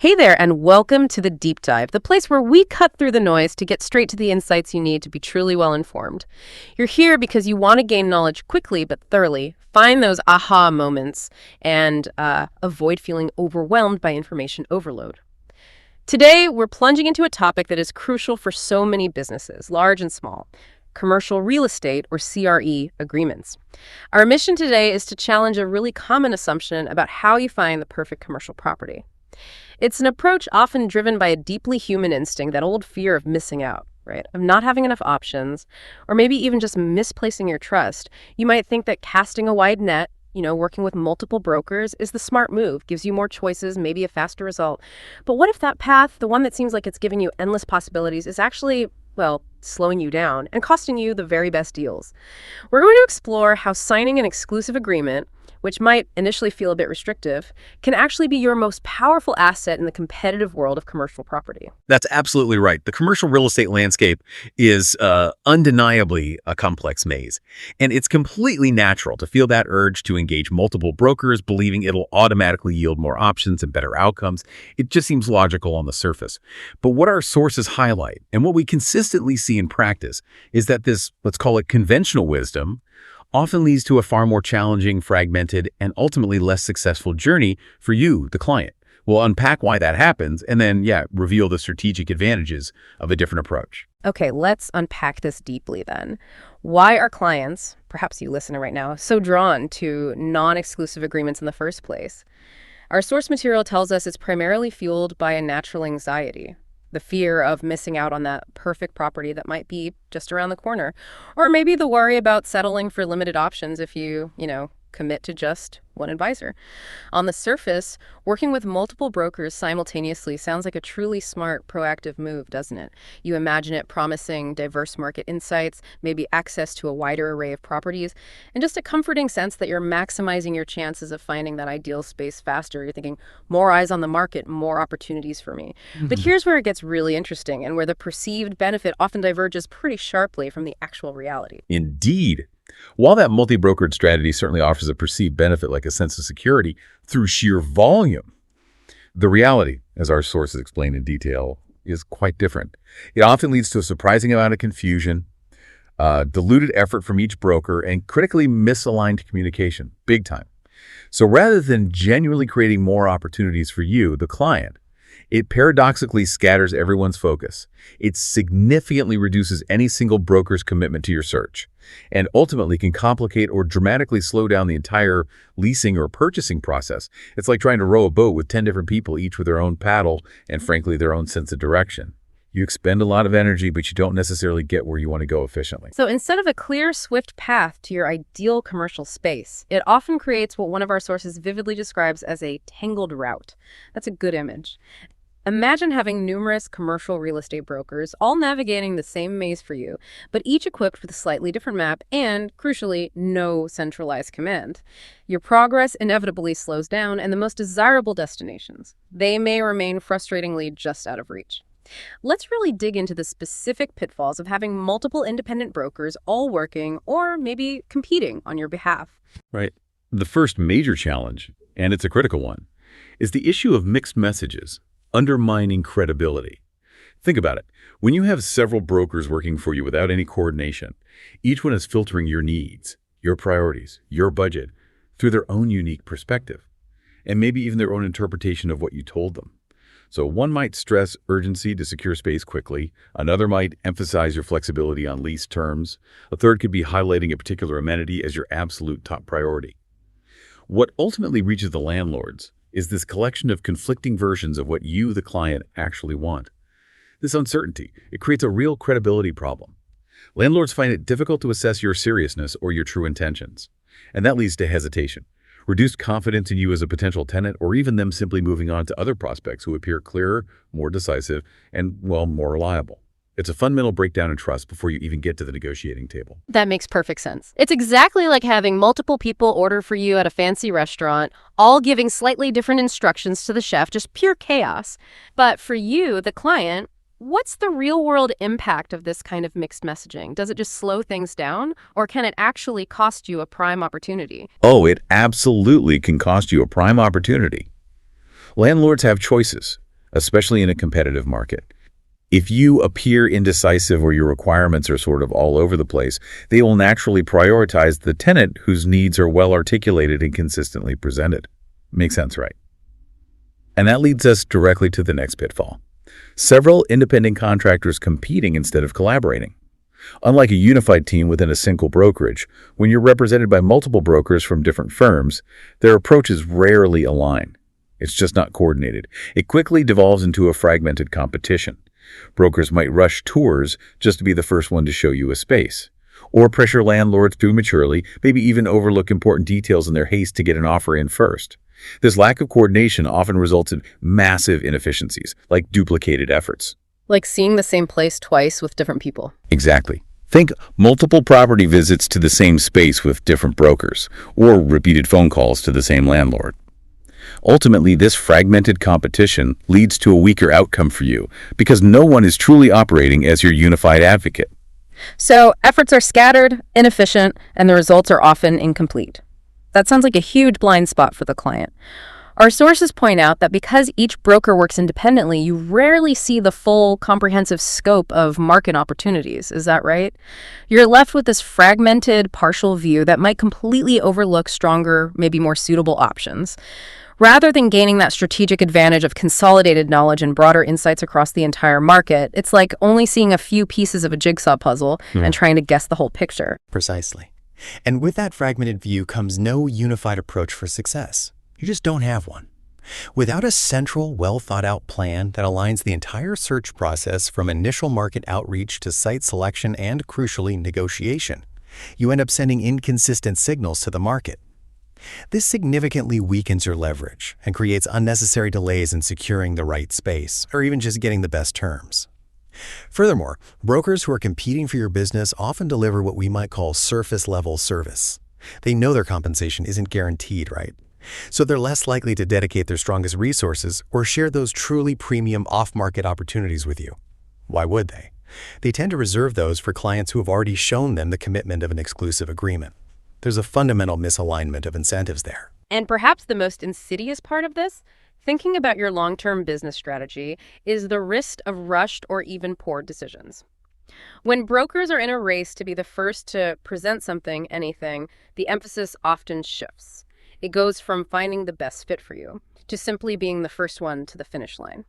Hey there, and welcome to the Deep Dive, the place where we cut through the noise to get straight to the insights you need to be truly well informed. You're here because you want to gain knowledge quickly but thoroughly, find those aha moments, and avoid feeling overwhelmed by information overload. Today, we're plunging into a topic that is crucial for so many businesses, large and small: commercial real estate, or CRE, agreements. Our mission today is to challenge a really common assumption about how you find the perfect commercial property. It's an approach often driven by a deeply human instinct, that old fear of missing out, right? Of not having enough options, or maybe even just misplacing your trust. You might think that casting a wide net, working with multiple brokers, is the smart move, gives you more choices, maybe a faster result. But what if that path, the one that seems like it's giving you endless possibilities, is actually, slowing you down and costing you the very best deals? We're going to explore how signing an exclusive agreement, which might initially feel a bit restrictive, can actually be your most powerful asset in the competitive world of commercial property. That's absolutely right. The commercial real estate landscape is undeniably a complex maze, and it's completely natural to feel that urge to engage multiple brokers, believing it'll automatically yield more options and better outcomes. It just seems logical on the surface. But what our sources highlight, and what we consistently see in practice, is that this, let's call it conventional wisdom, often leads to a far more challenging, fragmented, and ultimately less successful journey for you, the client. We'll unpack why that happens and then, reveal the strategic advantages of a different approach. Okay, let's unpack this deeply then. Why are clients, perhaps you listener right now, so drawn to non-exclusive agreements in the first place? Our source material tells us it's primarily fueled by a natural anxiety. The fear of missing out on that perfect property that might be just around the corner. Or maybe the worry about settling for limited options if you commit to just one advisor. On the surface, working with multiple brokers simultaneously sounds like a truly smart, proactive move, doesn't it? You imagine it promising diverse market insights, maybe access to a wider array of properties, and just a comforting sense that you're maximizing your chances of finding that ideal space faster. You're thinking, more eyes on the market, more opportunities for me. But here's where it gets really interesting, and where the perceived benefit often diverges pretty sharply from the actual reality. Indeed. While that multi-brokered strategy certainly offers a perceived benefit like a sense of security through sheer volume, the reality, as our sources explain in detail, is quite different. It often leads to a surprising amount of confusion, diluted effort from each broker, and critically misaligned communication, big time. So rather than genuinely creating more opportunities for you, the client, it paradoxically scatters everyone's focus. It significantly reduces any single broker's commitment to your search, and ultimately can complicate or dramatically slow down the entire leasing or purchasing process. It's like trying to row a boat with 10 different people, each with their own paddle and, frankly, their own sense of direction. You expend a lot of energy, but you don't necessarily get where you want to go efficiently. So instead of a clear, swift path to your ideal commercial space, it often creates what one of our sources vividly describes as a tangled route. That's a good image. Imagine having numerous commercial real estate brokers all navigating the same maze for you, but each equipped with a slightly different map and, crucially, no centralized command. Your progress inevitably slows down, and the most desirable destinations, they may remain frustratingly just out of reach. Let's really dig into the specific pitfalls of having multiple independent brokers all working or maybe competing on your behalf. Right. The first major challenge, and it's a critical one, is the issue of mixed messages, undermining credibility. Think about it. When you have several brokers working for you without any coordination, each one is filtering your needs, your priorities, your budget through their own unique perspective, and maybe even their own interpretation of what you told them. So one might stress urgency to secure space quickly, another might emphasize your flexibility on lease terms, a third could be highlighting a particular amenity as your absolute top priority. What ultimately reaches the landlords is this collection of conflicting versions of what you, the client, actually want. This uncertainty, it creates a real credibility problem. Landlords find it difficult to assess your seriousness or your true intentions, and that leads to hesitation, reduced confidence in you as a potential tenant, or even them simply moving on to other prospects who appear clearer, more decisive, and, more reliable. It's a fundamental breakdown in trust before you even get to the negotiating table. That makes perfect sense. It's exactly like having multiple people order for you at a fancy restaurant, all giving slightly different instructions to the chef, just pure chaos. But for you, the client, what's the real-world impact of this kind of mixed messaging? Does it just slow things down, or can it actually cost you a prime opportunity? Oh, it absolutely can cost you a prime opportunity. Landlords have choices. especially in a competitive market. If you appear indecisive or your requirements are sort of all over the place, they will naturally prioritize the tenant whose needs are well articulated and consistently presented. Makes sense, right? And that leads us directly to the next pitfall. Several independent contractors competing instead of collaborating. Unlike a unified team within a single brokerage, when you're represented by multiple brokers from different firms, their approaches rarely align. It's just not coordinated. It quickly devolves into a fragmented competition. Brokers might rush tours just to be the first one to show you a space, or pressure landlords prematurely, maybe even overlook important details in their haste to get an offer in first. This lack of coordination often results in massive inefficiencies, like duplicated efforts. Like seeing the same place twice with different people. Exactly. Think multiple property visits to the same space with different brokers, or repeated phone calls to the same landlord. Ultimately, this fragmented competition leads to a weaker outcome for you because no one is truly operating as your unified advocate. So efforts are scattered, inefficient, and the results are often incomplete. That sounds like a huge blind spot for the client. Our sources point out that because each broker works independently, you rarely see the full, comprehensive scope of market opportunities. Is that right? You're left with this fragmented, partial view that might completely overlook stronger, maybe more suitable options. Rather than gaining that strategic advantage of consolidated knowledge and broader insights across the entire market, it's like only seeing a few pieces of a jigsaw puzzle and trying to guess the whole picture. Precisely. And with that fragmented view comes no unified approach for success. You just don't have one. Without a central, well-thought-out plan that aligns the entire search process from initial market outreach to site selection and, crucially, negotiation, you end up sending inconsistent signals to the market. This significantly weakens your leverage and creates unnecessary delays in securing the right space or even just getting the best terms. Furthermore, brokers who are competing for your business often deliver what we might call surface-level service. They know their compensation isn't guaranteed, right? So they're less likely to dedicate their strongest resources or share those truly premium off-market opportunities with you. Why would they? They tend to reserve those for clients who have already shown them the commitment of an exclusive agreement. There's a fundamental misalignment of incentives there. And perhaps the most insidious part of this, thinking about your long-term business strategy, is the risk of rushed or even poor decisions. When brokers are in a race to be the first to present something, anything, the emphasis often shifts. It goes from finding the best fit for you to simply being the first one to the finish line.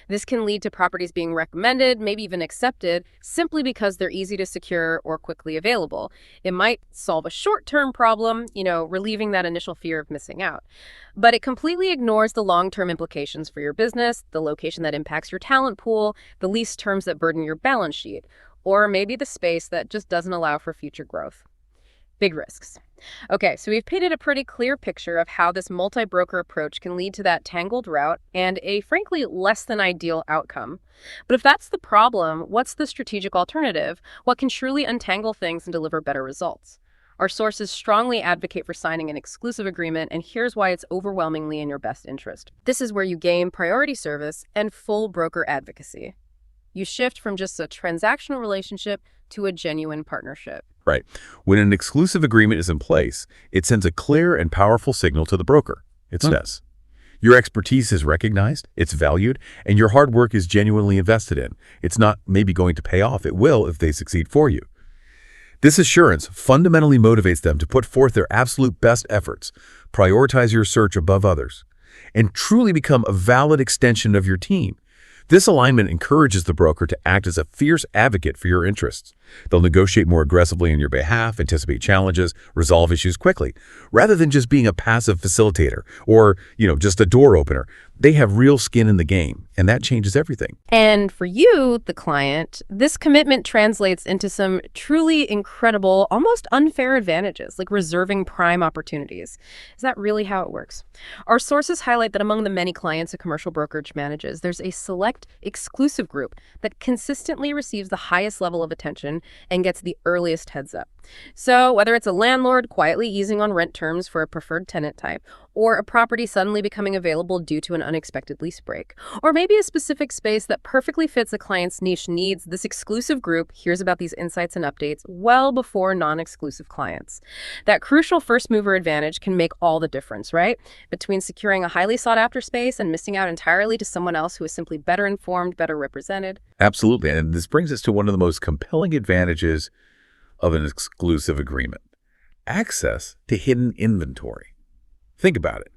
This can lead to properties being recommended, maybe even accepted, simply because they're easy to secure or quickly available. It might solve a short-term problem, relieving that initial fear of missing out. But it completely ignores the long-term implications for your business, the location that impacts your talent pool, the lease terms that burden your balance sheet, or maybe the space that just doesn't allow for future growth. Big risks. Okay, so we've painted a pretty clear picture of how this multi-broker approach can lead to that tangled route and a frankly less than ideal outcome. But if that's the problem, what's the strategic alternative? What can truly untangle things and deliver better results? Our sources strongly advocate for signing an exclusive agreement, and here's why it's overwhelmingly in your best interest. This is where you gain priority service and full broker advocacy. You shift from just a transactional relationship to a genuine partnership. Right. When an exclusive agreement is in place, it sends a clear and powerful signal to the broker. It says, your expertise is recognized, it's valued, and your hard work is genuinely invested in. It's not maybe going to pay off. It will if they succeed for you. This assurance fundamentally motivates them to put forth their absolute best efforts, prioritize your search above others, and truly become a valid extension of your team. This alignment encourages the broker to act as a fierce advocate for your interests. They'll negotiate more aggressively on your behalf, anticipate challenges, resolve issues quickly, rather than just being a passive facilitator or, just a door opener. They have real skin in the game, and that changes everything. And for you, the client, this commitment translates into some truly incredible, almost unfair advantages, like reserving prime opportunities. Is that really how it works? Our sources highlight that among the many clients a commercial brokerage manages, there's a select exclusive group that consistently receives the highest level of attention and gets the earliest heads up. So whether it's a landlord quietly easing on rent terms for a preferred tenant type, or a property suddenly becoming available due to an unexpected lease break, or maybe a specific space that perfectly fits a client's niche needs. This exclusive group hears about these insights and updates well before non-exclusive clients. That crucial first mover advantage can make all the difference, right? Between securing a highly sought after space and missing out entirely to someone else who is simply better informed, better represented. Absolutely. And this brings us to one of the most compelling advantages of an exclusive agreement: access to hidden inventory. Think about it.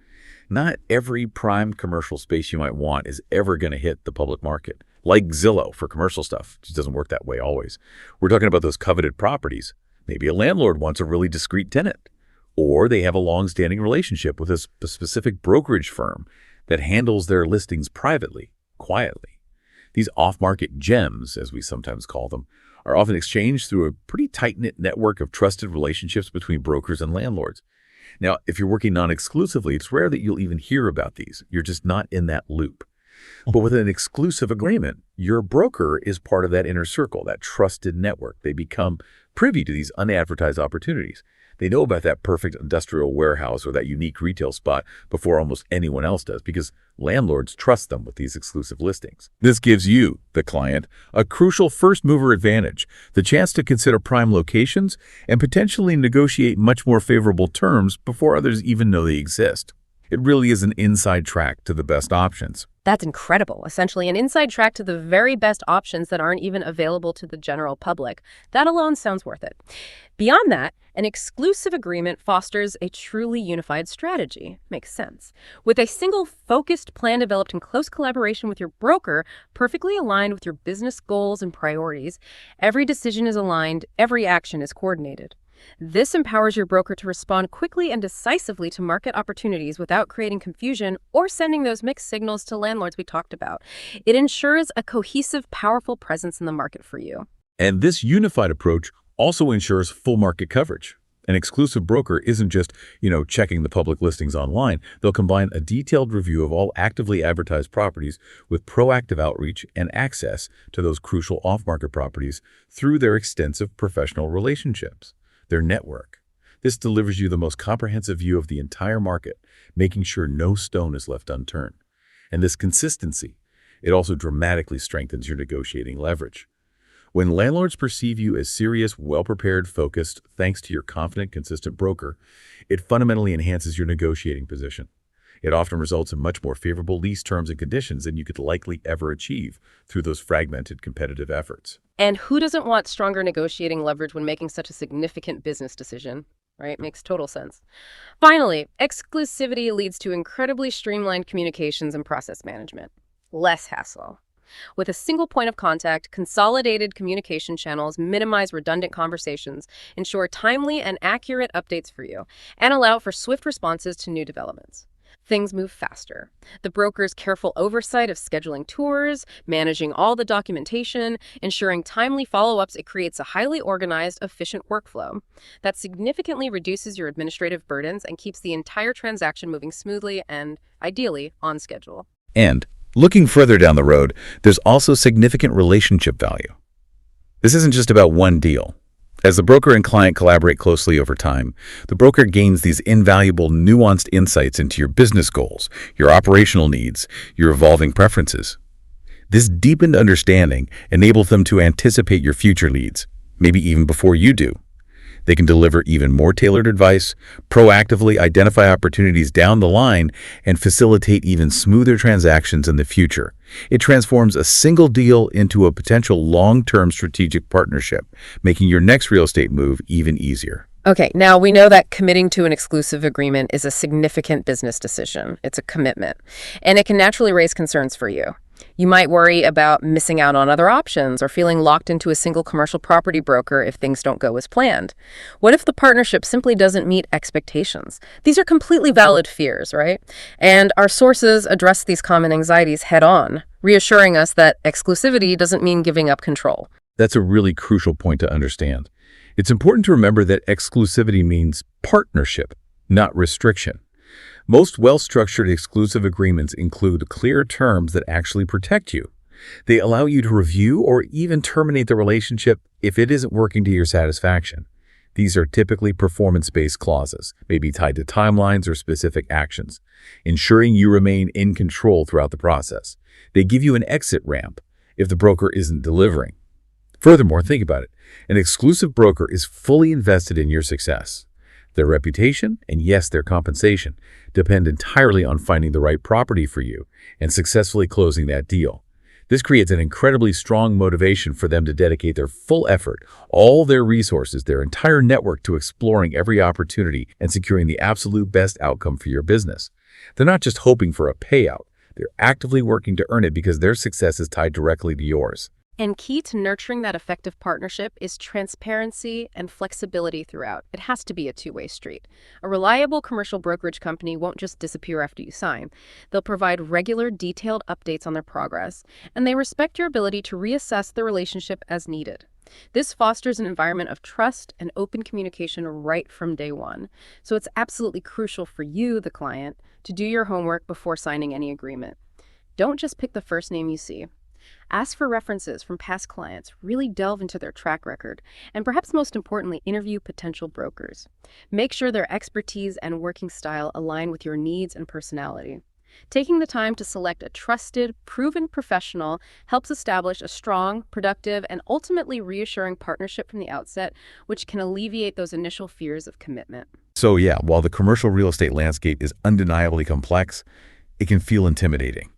Not every prime commercial space you might want is ever going to hit the public market. Like Zillow for commercial stuff. It just doesn't work that way always. We're talking about those coveted properties. Maybe a landlord wants a really discreet tenant, or they have a long-standing relationship with a specific brokerage firm that handles their listings privately, quietly. These off-market gems, as we sometimes call them, are often exchanged through a pretty tight-knit network of trusted relationships between brokers and landlords. Now, if you're working non-exclusively, it's rare that you'll even hear about these. You're just not in that loop. But with an exclusive agreement, your broker is part of that inner circle, that trusted network. They become privy to these unadvertised opportunities. They know about that perfect industrial warehouse or that unique retail spot before almost anyone else does, because landlords trust them with these exclusive listings. This gives you, the client, a crucial first mover advantage, the chance to consider prime locations and potentially negotiate much more favorable terms before others even know they exist. It really is an inside track to the best options. That's incredible. Essentially, an inside track to the very best options that aren't even available to the general public. That alone sounds worth it. Beyond that, an exclusive agreement fosters a truly unified strategy. Makes sense. With a single focused plan developed in close collaboration with your broker, perfectly aligned with your business goals and priorities, every decision is aligned, every action is coordinated. This empowers your broker to respond quickly and decisively to market opportunities without creating confusion or sending those mixed signals to landlords we talked about. It ensures a cohesive, powerful presence in the market for you. And this unified approach also ensures full market coverage. An exclusive broker isn't just, checking the public listings online. They'll combine a detailed review of all actively advertised properties with proactive outreach and access to those crucial off-market properties through their extensive professional relationships. Their network. This delivers you the most comprehensive view of the entire market, making sure no stone is left unturned. And this consistency, it also dramatically strengthens your negotiating leverage. When landlords perceive you as serious, well-prepared, focused, thanks to your confident, consistent broker, it fundamentally enhances your negotiating position. It often results in much more favorable lease terms and conditions than you could likely ever achieve through those fragmented competitive efforts. And who doesn't want stronger negotiating leverage when making such a significant business decision? Right? Makes total sense. Finally, exclusivity leads to incredibly streamlined communications and process management. Less hassle. With a single point of contact, consolidated communication channels minimize redundant conversations, ensure timely and accurate updates for you, and allow for swift responses to new developments. Things move faster. The broker's careful oversight of scheduling tours, managing all the documentation, ensuring timely follow-ups, it creates a highly organized, efficient workflow that significantly reduces your administrative burdens and keeps the entire transaction moving smoothly and, ideally, on schedule. And looking further down the road, there's also significant relationship value. This isn't just about one deal. As the broker and client collaborate closely over time, the broker gains these invaluable, nuanced insights into your business goals, your operational needs, your evolving preferences. This deepened understanding enables them to anticipate your future needs, maybe even before you do. They can deliver even more tailored advice, proactively identify opportunities down the line, and facilitate even smoother transactions in the future. It transforms a single deal into a potential long-term strategic partnership, making your next real estate move even easier. Okay, now we know that committing to an exclusive agreement is a significant business decision. It's a commitment, and it can naturally raise concerns for you. You might worry about missing out on other options or feeling locked into a single commercial property broker if things don't go as planned. What if the partnership simply doesn't meet expectations? These are completely valid fears, right? And our sources address these common anxieties head on, reassuring us that exclusivity doesn't mean giving up control. That's a really crucial point to understand. It's important to remember that exclusivity means partnership, not restriction. Most well-structured exclusive agreements include clear terms that actually protect you. They allow you to review or even terminate the relationship if it isn't working to your satisfaction. These are typically performance-based clauses, maybe tied to timelines or specific actions, ensuring you remain in control throughout the process. They give you an exit ramp if the broker isn't delivering. Furthermore, think about it. An exclusive broker is fully invested in your success. Their reputation, and yes, their compensation, depend entirely on finding the right property for you and successfully closing that deal. This creates an incredibly strong motivation for them to dedicate their full effort, all their resources, their entire network to exploring every opportunity and securing the absolute best outcome for your business. They're not just hoping for a payout. They're actively working to earn it because their success is tied directly to yours. And key to nurturing that effective partnership is transparency and flexibility throughout. It has to be a two-way street. A reliable commercial brokerage company won't just disappear after you sign. They'll provide regular, detailed updates on their progress, and they respect your ability to reassess the relationship as needed. This fosters an environment of trust and open communication right from day one. So it's absolutely crucial for you, the client, to do your homework before signing any agreement. Don't just pick the first name you see. Ask for references from past clients, really delve into their track record, and perhaps most importantly, interview potential brokers. Make sure their expertise and working style align with your needs and personality. Taking the time to select a trusted, proven professional helps establish a strong, productive, and ultimately reassuring partnership from the outset, which can alleviate those initial fears of commitment. So yeah, while the commercial real estate landscape is undeniably complex, it can feel intimidating.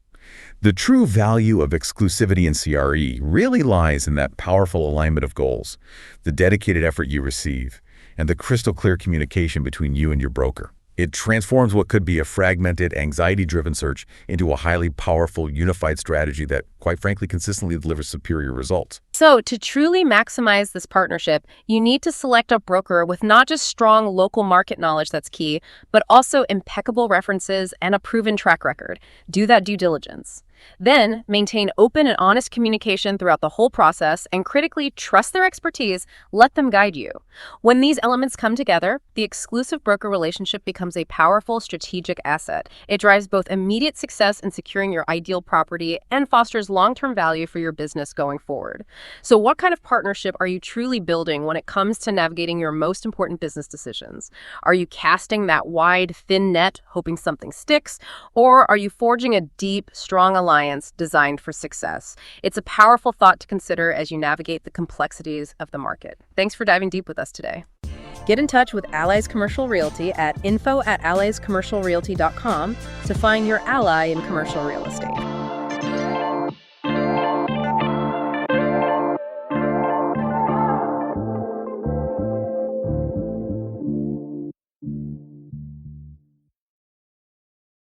The true value of exclusivity in CRE really lies in that powerful alignment of goals, the dedicated effort you receive, and the crystal clear communication between you and your broker. It transforms what could be a fragmented, anxiety-driven search into a highly powerful, unified strategy that, quite frankly, consistently delivers superior results. So, to truly maximize this partnership, you need to select a broker with not just strong local market knowledge that's key, but also impeccable references and a proven track record. Do that due diligence. Then, maintain open and honest communication throughout the whole process and critically trust their expertise, let them guide you. When these elements come together, the exclusive broker relationship becomes a powerful strategic asset. It drives both immediate success in securing your ideal property and fosters long-term value for your business going forward. So what kind of partnership are you truly building when it comes to navigating your most important business decisions? Are you casting that wide, thin net, hoping something sticks? Or are you forging a deep, strong alliance designed for success? It's a powerful thought to consider as you navigate the complexities of the market. Thanks for diving deep with us today. Get in touch with Allies Commercial Realty at info@alliescommercialrealty.com to find your ally in commercial real estate.